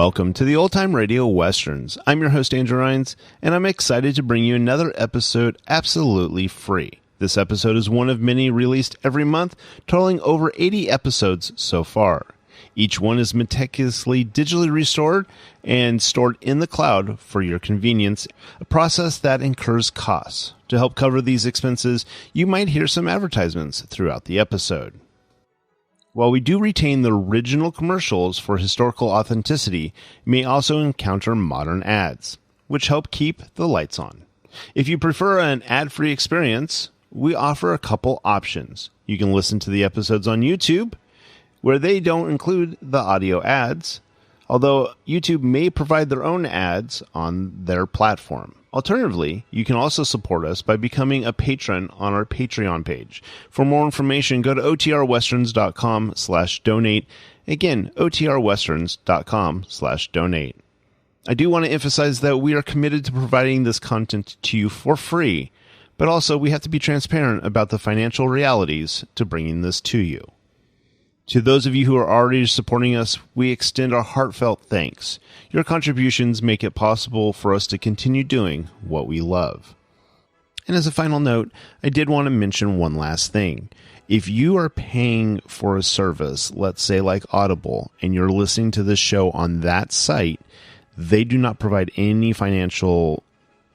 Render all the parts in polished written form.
Welcome to the Old Time Radio Westerns. I'm your host, Andrew Rines, and I'm excited to bring you another episode absolutely free. This episode is one of many released every month, totaling over 80 episodes so far. Each one is meticulously digitally restored and stored in the cloud for your convenience, a process that incurs costs. To help cover these expenses, you might hear some advertisements throughout the episode. While we do retain the original commercials for historical authenticity, you may also encounter modern ads, which help keep the lights on. If you prefer an ad-free experience, we offer a couple options. You can listen to the episodes on YouTube, where they don't include the audio ads, although YouTube may provide their own ads on their platform. Alternatively, you can also support us by becoming a patron on our Patreon page. For more information, go to otrwesterns.com/donate. Again, otrwesterns.com/donate. I do want to emphasize that we are committed to providing this content to you for free, but also we have to be transparent about the financial realities to bringing this to you. To those of you who are already supporting us, we extend our heartfelt thanks. Your contributions make it possible for us to continue doing what we love. And as a final note, I did want to mention one last thing. If you are paying for a service, let's say like Audible, and you're listening to this show on that site, they do not provide any financial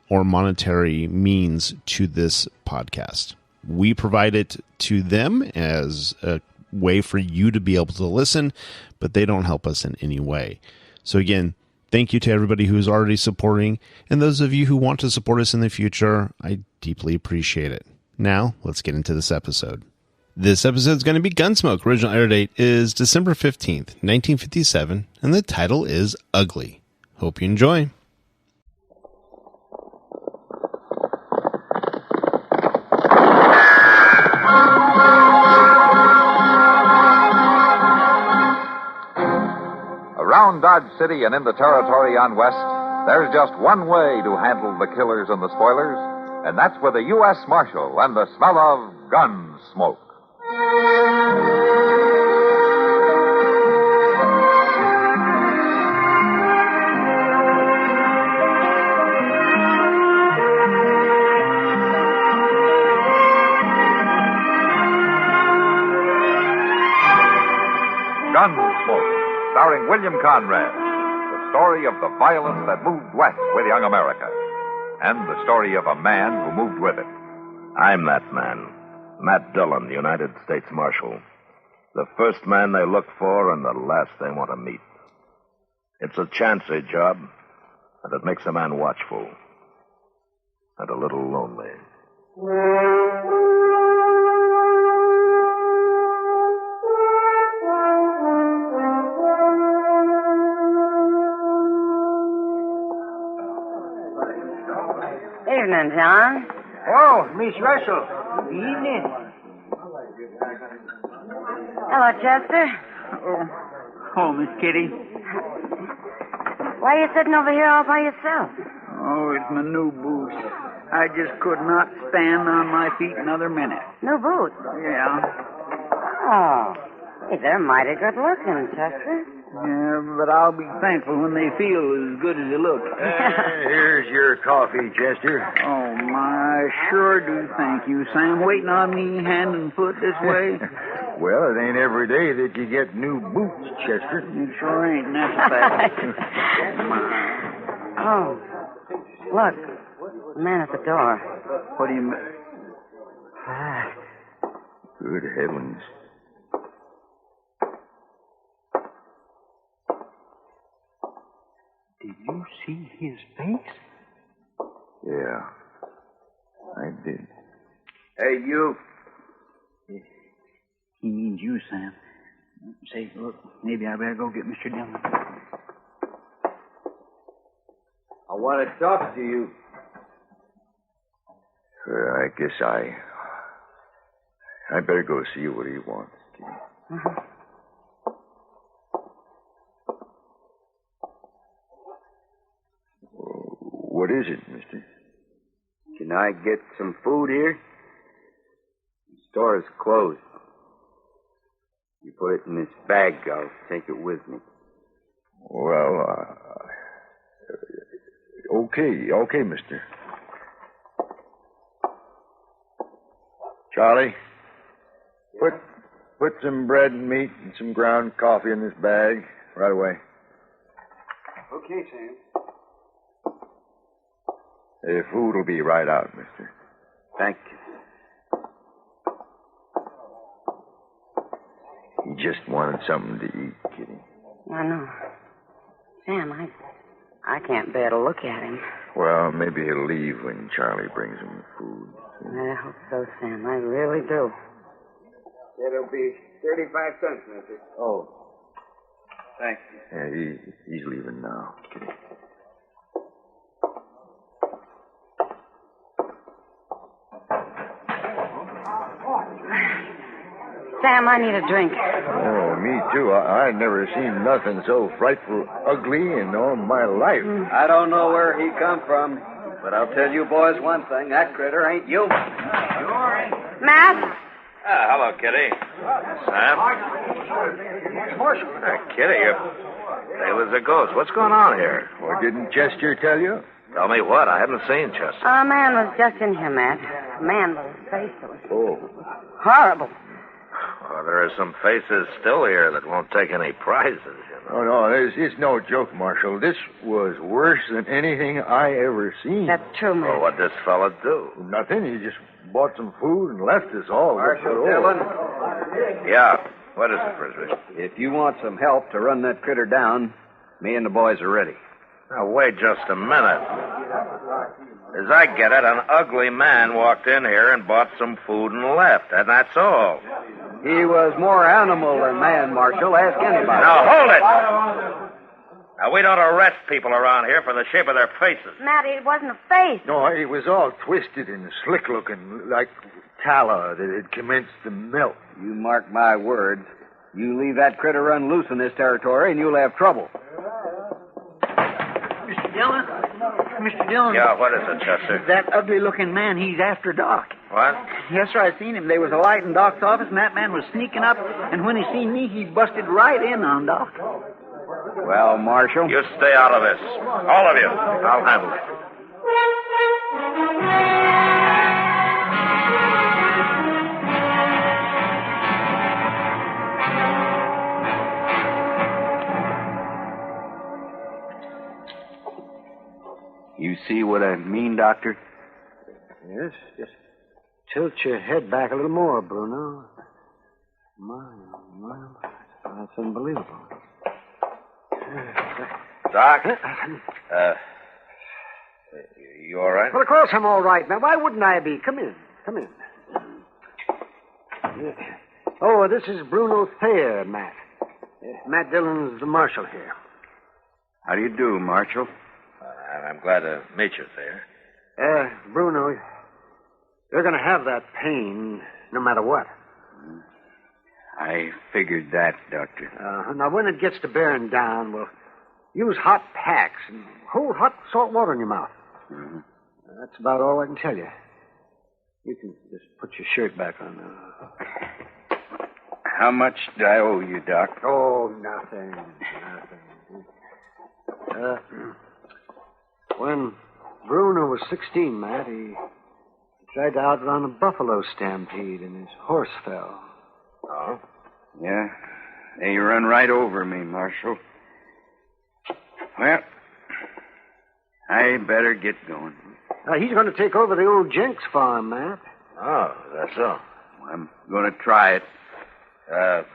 or monetary means to this podcast. We provide it to them as a way for you to be able to listen, but they don't help us in any way. So again, thank you to everybody who's already supporting, and those of you who want to support us in the future, I deeply appreciate it. Now, let's get into this episode. This episode is going to be Gunsmoke. Original air date is December 15th, 1957, and the title is Ugly. Hope you enjoy. Around Dodge City and in the territory on West, there's just one way to handle the killers and the spoilers, and that's with a U.S. Marshal and the smell of Gunsmoke. Gunsmoke, starring William Conrad, the story of the violence that moved west with young America, and the story of a man who moved with it. I'm that man, Matt Dillon, the United States Marshal. The first man they look for and the last they want to meet. It's a chancy job, and it makes a man watchful and a little lonely. Evening, John. Oh, Miss Russell. Evening. Hello, Chester. Oh, Miss Kitty. Why are you sitting over here all by yourself? Oh, it's my new boots. I just could not stand on my feet another minute. New boots? Yeah. Oh. Hey, they're mighty good looking, Chester. Yeah, but I'll be thankful when they feel as good as they look. Here's your coffee, Chester. Oh, my, sure do thank you, Sam. Waiting on me hand and foot this way? Well, it ain't every day that you get new boots, Chester. It sure ain't, and that's a fact. Oh, look. The man at the door. What do you mean? Good heavens. Did you see his face? Yeah, I did. Hey, you. He means you, Sam. Say, look, maybe I better go get Mr. Dillon. I want to talk to you. I guess I better go see what he wants. What is it, mister? Can I get some food here? The store is closed. You put it in this bag, I'll take it with me. Well, okay, mister. Charlie, put some bread and meat and some ground coffee in this bag right away. Okay, Sam. The food will be right out, mister. Thank you. He just wanted something to eat, Kitty. I know. Sam, I can't bear to look at him. Well, maybe he'll leave when Charlie brings him food. I hope so, Sam. I really do. It'll be 35 cents, mister. Oh. Thank you. Yeah, he's leaving now, Kitty. Sam, I need a drink. Oh, me too. I never seen nothing so frightful ugly in all my life. I don't know where he come from, but I'll tell you boys one thing. That critter ain't human. Matt? Hello, Kitty. Sam? Kitty, you're pale as a ghost. What's going on here? Well, didn't Chester tell you? Tell me what? I haven't seen Chester. A man was just in here, Matt. A man with his face that was Oh. horrible. Well, there are some faces still here that won't take any prizes, you know. Oh, no, it's no joke, Marshal. This was worse than anything I ever seen. That's true, Matt. Well, what'd this fella do? Nothing. He just bought some food and left us all. Marshal Dillon, Yeah. What is it, Frisbee? if you want some help to run that critter down, me and the boys are ready. Now, wait just a minute. As I get it, an ugly man walked in here and bought some food and left, and that's all. He was more animal than man, Marshal. Ask anybody. Now, hold it! Now, we don't arrest people around here for the shape of their faces. Matt, it wasn't a face. No, it was all twisted and slick looking, like tallow that had commenced to melt. You mark my words. You leave that critter run loose in this territory, and you'll have trouble. Mr. Dillon? Mr. Dillon? Yeah, what is it, Chester? That ugly-looking man, he's after Doc. What? Yes, sir, I seen him. There was a light in Doc's office, and that man was sneaking up, and when he seen me, he busted right in on Doc. Well, Marshal. You stay out of this. All of you. I'll handle it. You see what I mean, Doctor? Yes, just tilt your head back a little more, Bruno. My, that's unbelievable. Doc? You all right? Well, of course I'm all right, man. Why wouldn't I be? Come in. Yeah. Oh, this is Bruno Thayer, Matt. Matt Dillon's the marshal here. How do you do, Marshal? I'm glad to meet you, Thayer. Bruno, you're going to have that pain no matter what. I figured that, Doctor. Now, when it gets to bearing down, well, use hot packs and hold hot salt water in your mouth. Mm-hmm. That's about all I can tell you. You can just put your shirt back on now. How much do I owe you, Doc? Oh, nothing. When Bruno was 16, Matt, he tried to outrun a buffalo stampede and his horse fell. Oh? Yeah. They run right over me, Marshal. Well, I better get going. He's going to take over the old Jenks farm, Matt. Oh, that's so. I'm going to try it. How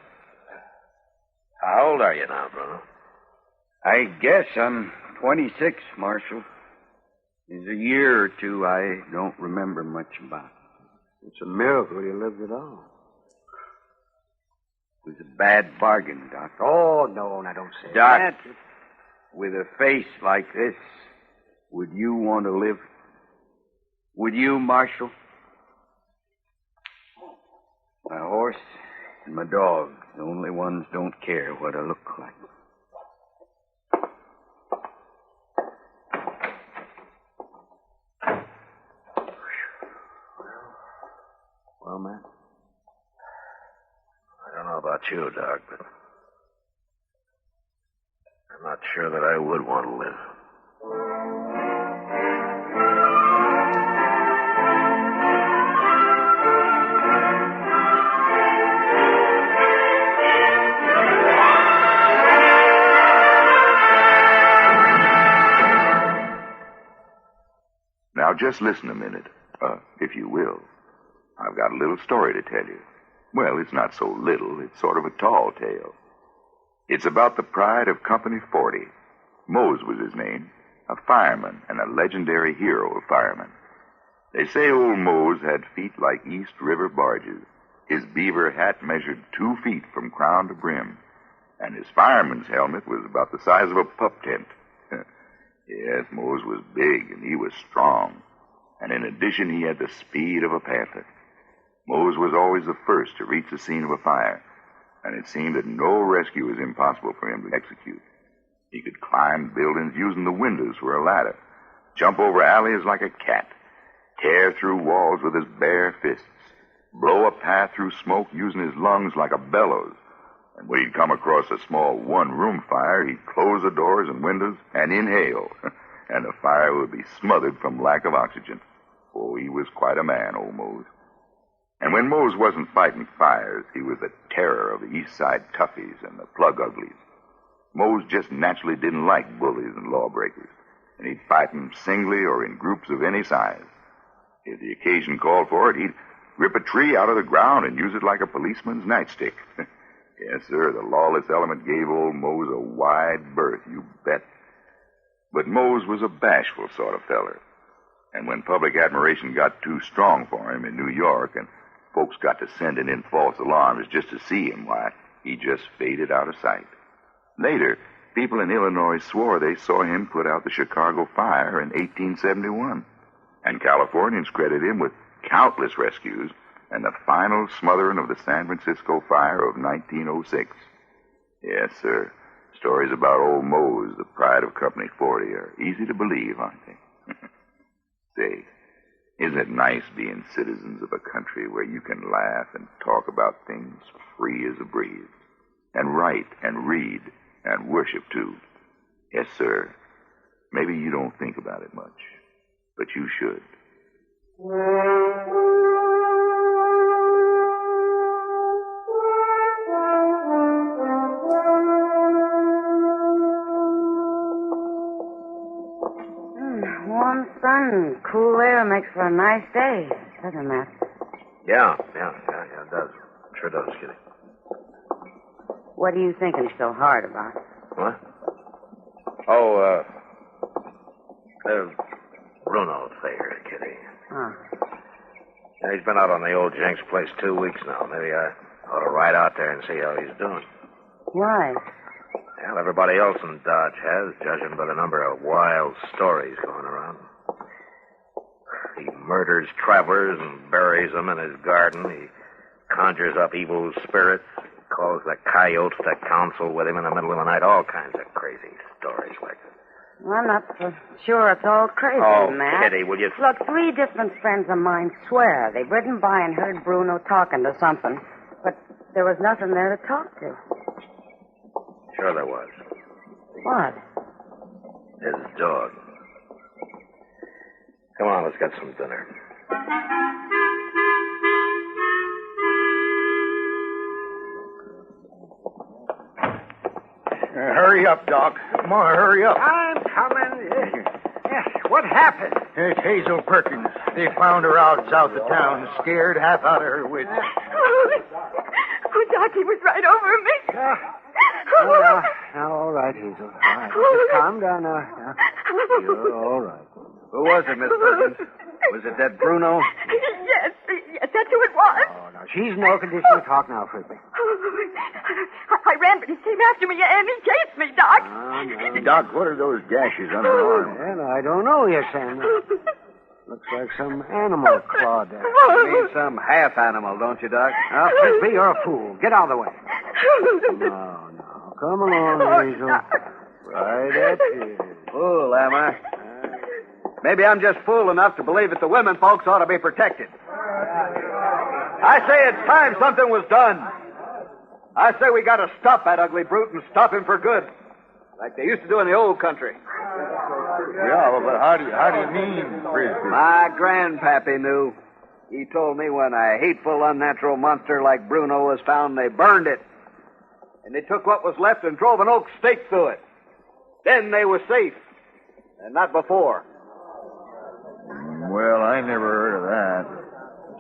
old are you now, Bruno? I guess I'm 26, Marshal. There's a year or two I don't remember much about. It's a miracle you lived it all. It was a bad bargain, Doc. Oh, no, now don't say Doc, that. with a face like this, would you want to live? Would you, Marshal? My horse and my dog, the only ones don't care what I look like. Well, Matt? I don't know about you, Doc, but I'm not Not sure that I would want to live. Now, just listen a minute, if you will. I've got a little story to tell you. Well, it's not so little. It's sort of a tall tale. It's about the pride of Company 40. Mose was his name, a fireman and a legendary hero of firemen. They say old Mose had feet like East River barges. His beaver hat measured 2 feet from crown to brim, and his fireman's helmet was about the size of a pup tent. Yes, Mose was big, and he was strong. And in addition, he had the speed of a panther. Mose was always the first to reach the scene of a fire, and it seemed that no rescue was impossible for him to execute. He could climb buildings using the windows for a ladder, jump over alleys like a cat, tear through walls with his bare fists, blow a path through smoke using his lungs like a bellows. And when he'd come across a small one-room fire, he'd close the doors and windows and inhale, and the fire would be smothered from lack of oxygen. Oh, he was quite a man, old Mose. And when Mose wasn't fighting fires, he was the terror of the East Side toughies and the plug uglies. Mose just naturally didn't like bullies and lawbreakers, and he'd fight them singly or in groups of any size. If the occasion called for it, he'd rip a tree out of the ground and use it like a policeman's nightstick. Yes, sir, the lawless element gave old Mose a wide berth, you bet. But Mose was a bashful sort of feller. And when public admiration got too strong for him in New York and folks got to sending in false alarms just to see him, why, he just faded out of sight. Later, people in Illinois swore they saw him put out the Chicago fire in 1871. And Californians credit him with countless rescues and the final smothering of the San Francisco fire of 1906. Yes, sir. Stories about old Mose, the pride of Company 40, are easy to believe, aren't they? Say, isn't it nice being citizens of a country where you can laugh and talk about things free as a breeze, and write and read and worship too? Yes, sir. Maybe you don't think about it much, but you should. Warm sun, cool air makes for a nice day, doesn't it? Yeah, it does. Sure does, Kitty. What are you thinking so hard about? What? Oh, Bruno Thayer, Kitty. Huh. Yeah, he's been out on the old Jenks place 2 weeks now. Maybe I ought to ride out there and see how he's doing. Why? Well, everybody else in Dodge has, judging by the number of wild stories going around. He murders travelers and buries them in his garden. He conjures up evil spirits. He calls the coyotes to counsel with him in the middle of the night. All kinds of crazy stories like that. Well, I'm not so sure it's all crazy, Matt. Kitty, will you... Look, 3 different friends of mine swear they've ridden by and heard Bruno talking to something, but there was nothing there to talk to. Sure there was. What? His dog. Come on, let's get some dinner. Hurry up, Doc. Come on, hurry up. I'm coming. Yes, what happened? It's Hazel Perkins. They found her out south of town, scared half out of her wits. Oh, Doc, he was right over me. Now, all right, Hazel. All right. Just calm down now. You're all right. Who was it, Miss Perkins? Was it that Bruno? Yes, that's who it was. Oh, no, she's in no condition to talk now, Frisbee. I ran, but he came after me, and he chased me, Doc. No. Doc, what are those gashes on her arm? Well, I don't know yet, Sam. Looks like some animal clawed at. You mean some half animal, don't you, Doc? Now, Frisbee, you're a fool. Get out of the way. No. Come along, Hazel. Right at you. Fool, am I? Maybe I'm just fool enough to believe that the women folks ought to be protected. I say it's time something was done. I say we got to stop that ugly brute and stop him for good. Like they used to do in the old country. Yeah, but how do you mean, Frisbee? My grandpappy knew. He told me when a hateful, unnatural monster like Bruno was found, they burned it. And they took what was left and drove an oak stake through it. Then they were safe. And not before. Well, I never heard of that.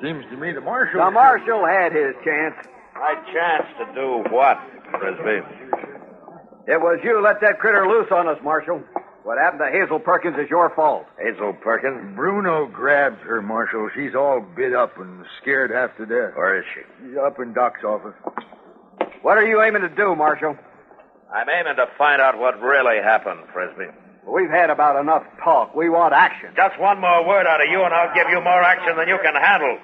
Seems to me the marshal... The marshal had his chance. My chance to do what, Frisbee? It was you let that critter loose on us, Marshal. What happened to Hazel Perkins is your fault. Hazel Perkins? Bruno grabbed her, Marshal. She's all bit up and scared half to death. Where is she? She's up in Doc's office. What are you aiming to do, Marshal? I'm aiming to find out what really happened, Frisbee. We've had about enough talk. We want action. Just one more word out of you, and I'll give you more action than you can handle.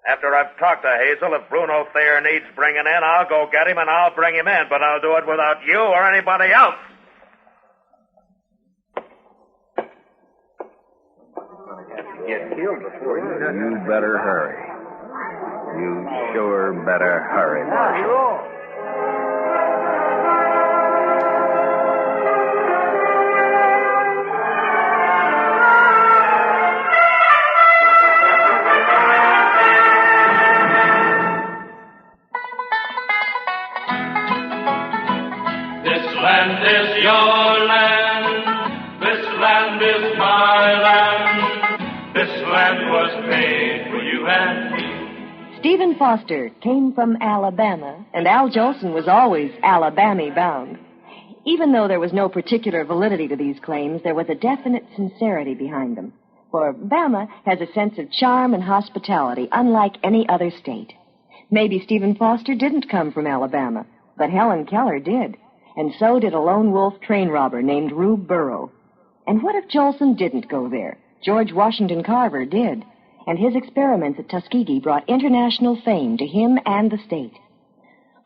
After I've talked to Hazel, if Bruno Thayer needs bringing in, I'll go get him and I'll bring him in, but I'll do it without you or anybody else. Get killed before You better hurry. You sure better hurry, Marshal. This land is your land. This land is my land. This land was made for you and me. Stephen Foster came from Alabama, and Al Jolson was always Alabama bound. Even though there was no particular validity to these claims, there was a definite sincerity behind them. For Bama has a sense of charm and hospitality unlike any other state. Maybe Stephen Foster didn't come from Alabama, but Helen Keller did. And so did a lone wolf train robber named Rube Burrow. And what if Jolson didn't go there? George Washington Carver did. And his experiments at Tuskegee brought international fame to him and the state.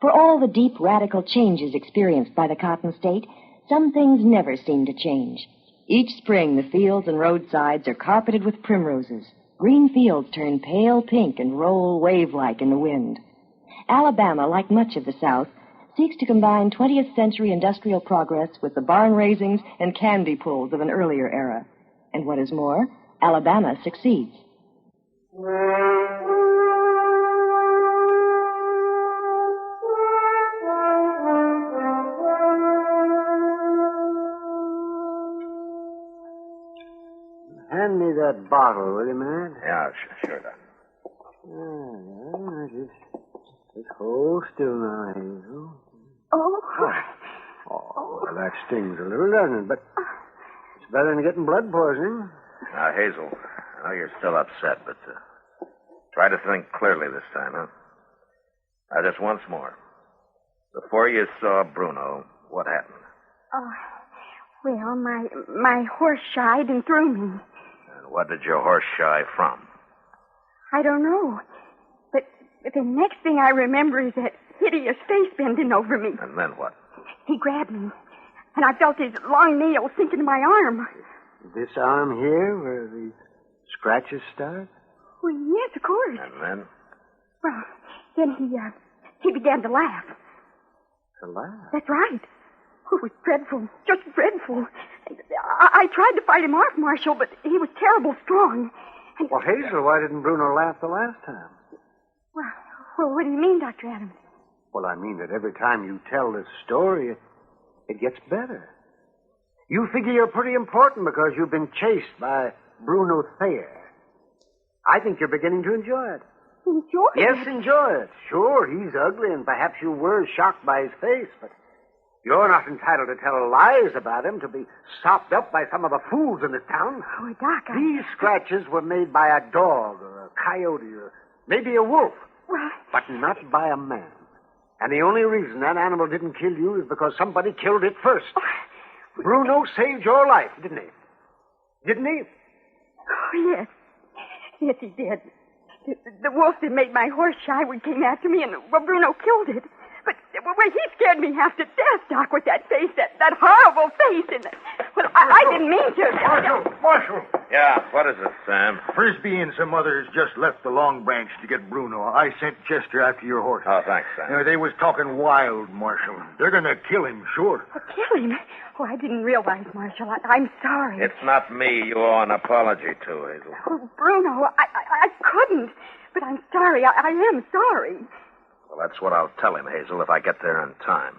For all the deep radical changes experienced by the Cotton State, some things never seem to change. Each spring, the fields and roadsides are carpeted with primroses. Green fields turn pale pink and roll wave-like in the wind. Alabama, like much of the South, seeks to combine 20th century industrial progress with the barn raisings and candy pulls of an earlier era. And what is more, Alabama succeeds. Hand me that bottle, will you, man? Yeah, sure, Doc. Just hold still now, Hazel. Oh. Oh, well, that stings a little, doesn't it? But it's better than getting blood poisoning. Now, Hazel, I know you're still upset, but try to think clearly this time, huh? Now, just once more. Before you saw Bruno, what happened? Oh, well, my horse shied and threw me. And what did your horse shy from? I don't know. But the next thing I remember is that hideous face bending over me. And then what? He grabbed me, and I felt his long nails sink into my arm. This arm here, where the scratches start? Well, yes, of course. And then? Well, then he began to laugh. To laugh? That's right. Oh, it was dreadful, just dreadful. I tried to fight him off, Marshal, but he was terrible strong. And... Well, Hazel, why didn't Bruno laugh the last time? Well, what do you mean, Dr. Adams? Well, I mean that every time you tell this story, it gets better. You figure you're pretty important because you've been chased by Bruno Thayer. I think you're beginning to enjoy it. Enjoy it? Yes, enjoy it. Sure, he's ugly, and perhaps you were shocked by his face, but you're not entitled to tell lies about him, to be sopped up by some of the fools in the town. Oh, Doc, These scratches were made by a dog or a coyote or maybe a wolf. Well... But not by a man. And the only reason that animal didn't kill you is because somebody killed it first. Oh. Bruno saved your life, didn't he? Didn't he? Oh, yes. Yes, he did. The wolf that made my horse shy came after me, and Bruno killed it. But Well, he scared me half to death, Doc, with that face, that horrible face. And well, I didn't mean to. Marshal! Yeah, what is it, Sam? Frisbee and some others just left the Long Branch to get Bruno. I sent Chester after your horse. Oh, thanks, Sam. They was talking wild, Marshal. They're going to kill him, sure. Oh, kill him? Oh, I didn't realize, Marshal. I'm sorry. It's not me you owe an apology to, Hazel. Oh, Bruno, I couldn't. But I'm sorry. I am sorry. Well, that's what I'll tell him, Hazel, if I get there in time.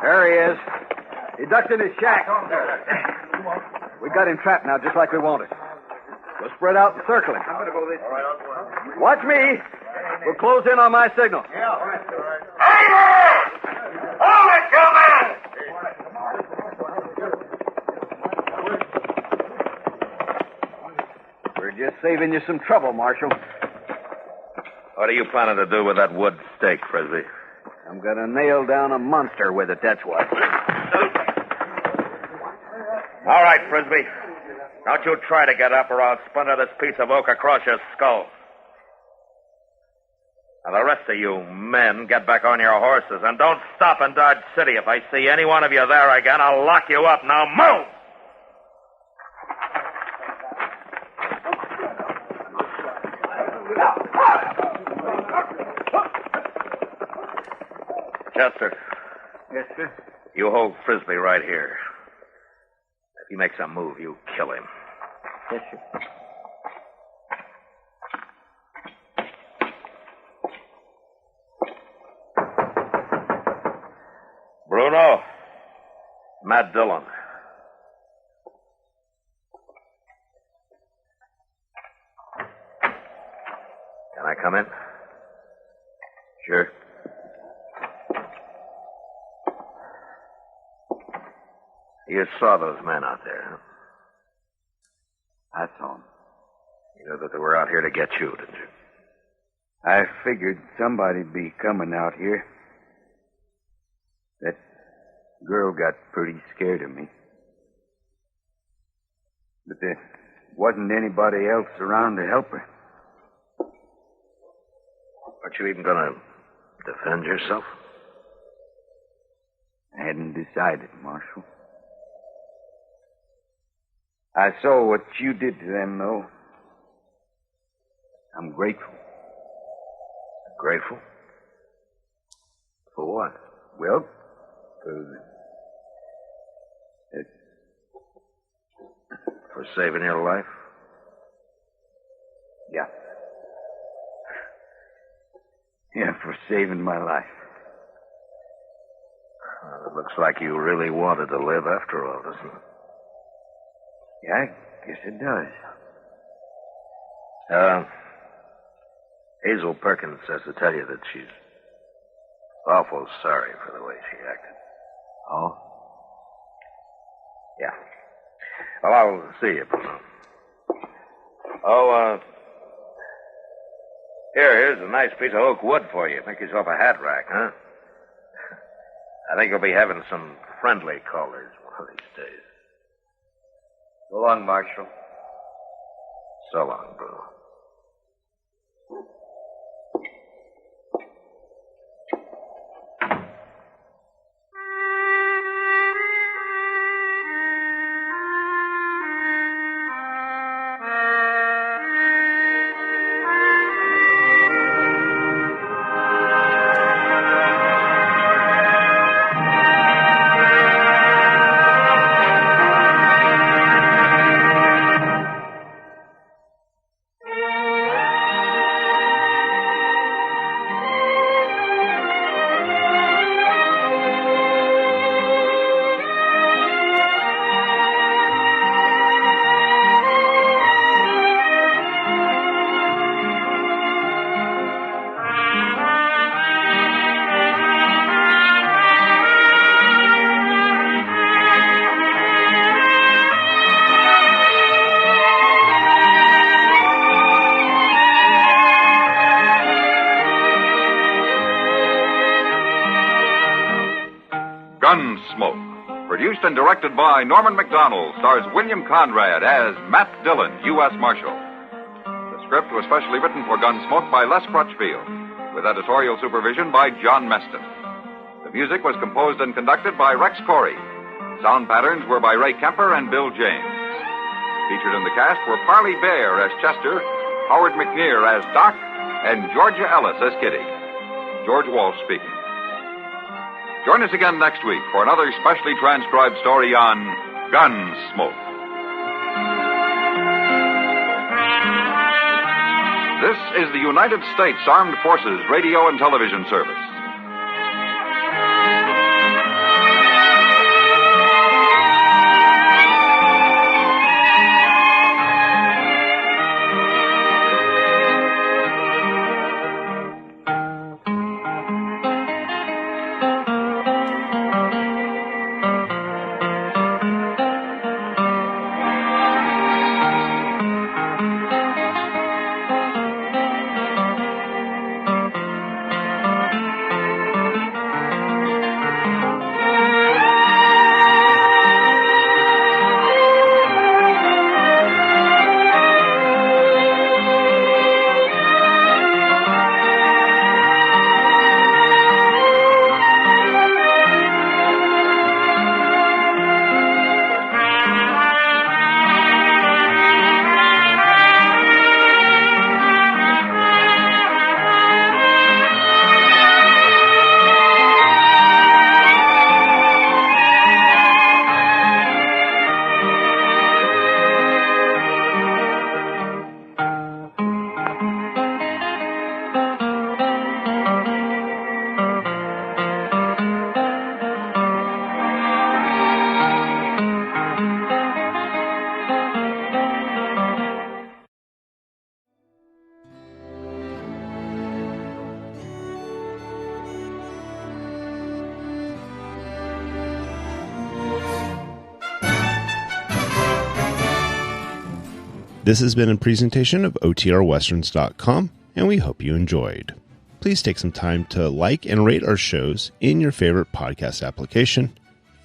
There he is. He ducked in his shack. We got him trapped now, just like we wanted. We'll spread out and circle him. Watch me. We'll close in on my signal. Hey there! Hold it, you men! We're just saving you some trouble, Marshal. What are you planning to do with that wood stake, Frisbee? I'm gonna nail down a monster with it, that's what. All right, Frisbee. Don't you try to get up or I'll splinter this piece of oak across your skull. Now, the rest of you men, get back on your horses and don't stop in Dodge City. If I see any one of you there again, I'll lock you up. Now, move! Chester. Yes, sir. You hold Frisbee right here. If he makes a move, you kill him. Yes, sir. Bruno. Matt Dillon. Can I come in? Sure. You saw those men out there, huh? I saw them. You know that they were out here to get you, didn't you? I figured somebody'd be coming out here. That girl got pretty scared of me. But there wasn't anybody else around to help her. Aren't you even going to defend yourself? I hadn't decided, Marshal. I saw what you did to them, though. I'm grateful. Grateful? For what? Well, for saving your life? Yeah. Yeah, for saving my life. Well, it looks like you really wanted to live after all, doesn't it? Yeah, I guess it does. Hazel Perkins says to tell you that she's awful sorry for the way she acted. Oh? Yeah. Well, I'll see you, Bruno. Oh, here's a nice piece of oak wood for you. Make yourself a hat rack, huh? I think you'll be having some friendly callers one of these days. So long, Marshal. So long, Bruno. Gunsmoke. Produced and directed by Norman MacDonald, stars William Conrad as Matt Dillon, U.S. Marshal. The script was specially written for Gunsmoke by Les Crutchfield, with editorial supervision by John Meston. The music was composed and conducted by Rex Corey. Sound patterns were by Ray Kemper and Bill James. Featured in the cast were Parley Bear as Chester, Howard McNear as Doc, and Georgia Ellis as Kitty. George Walsh speaking. Join us again next week for another specially transcribed story on Gunsmoke. This is the United States Armed Forces Radio and Television Service. This has been a presentation of OTRWesterns.com, and we hope you enjoyed. Please take some time to like and rate our shows in your favorite podcast application.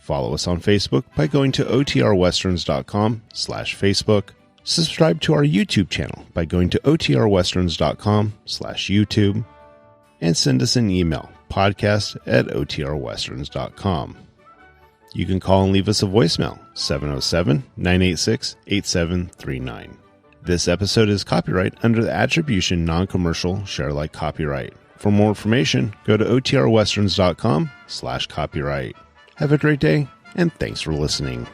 Follow us on Facebook by going to OTRWesterns.com/Facebook. Subscribe to our YouTube channel by going to OTRWesterns.com/YouTube. And send us an email, podcast@OTRWesterns.com. You can call and leave us a voicemail, 707-986-8739. This episode is copyright under the Attribution Non-Commercial Share-alike copyright. For more information, go to OTRWesterns.com/copyright. Have a great day, and thanks for listening.